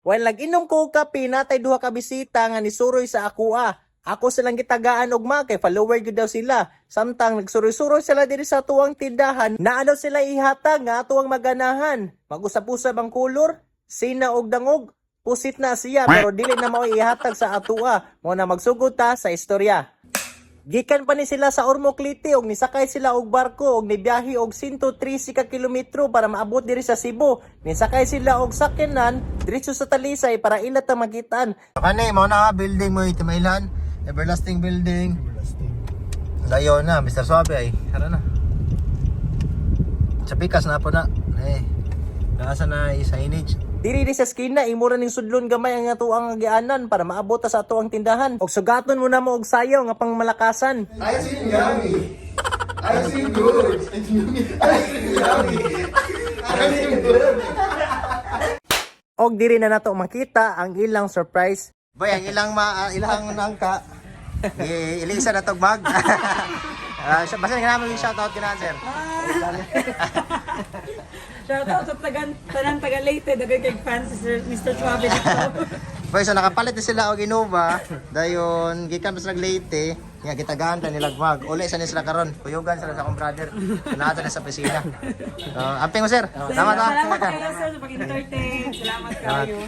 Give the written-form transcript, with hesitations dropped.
While nag-inom ko og kape, natay duha ka bisita nga nisuroy sa akua. Ako silang gitagaan og kay follower gyud daw sila. Samtang nagsuroy-suroy sila diri sa tuwang tindahan, naano sila ihatag nga tuwang maganahan. Mag-usap-usap ang kulor, sina og dangog. Pusit na siya pero dili na mao ihatag sa atua. Mo na magsugod ta sa istorya. Gikan pa ni sila sa Ormoc-Leyte og nisakay sila og barko og nibiyahe og 113 ka kilometro para maabot diri sa Cebu. Nisakay sila og sakyanan diretso sa Talisay para ila ta makitaan. Kani mo na building mo iti mailan, everlasting building. Dayon na Mr. Suabe ay. Hara na. Sa pikas na po na. Nasa na signage. Diri sa skina imura ning sudlon gamay ang atuang agianan para maabot sa atuang tindahan. Og sugaton mo na mo og sayaw nga pangmalakasan. I feel yummy. I feel good. I feel yummy. I feel good. Og diri na nato makita ang ilang surprise. Boy, ang ilang nangka. Ilisa na tog bag. Basta nga naman yung shoutout kina sir. Shoutout sa tanan taga Leyte, dagay kay fans si Mr. Suabe dito. Boy, so nakapalit na sila og Innova. Dayon gikan pa sa Leyte, nga gitagaan ta nilag mag. Uli sa sila karon. Kuyugan sila sa akong brother. Naata na sa opisina. Amping mo sir. Salamat ha. Salamat kayo sir sa pag-entertain. Salamat kayo.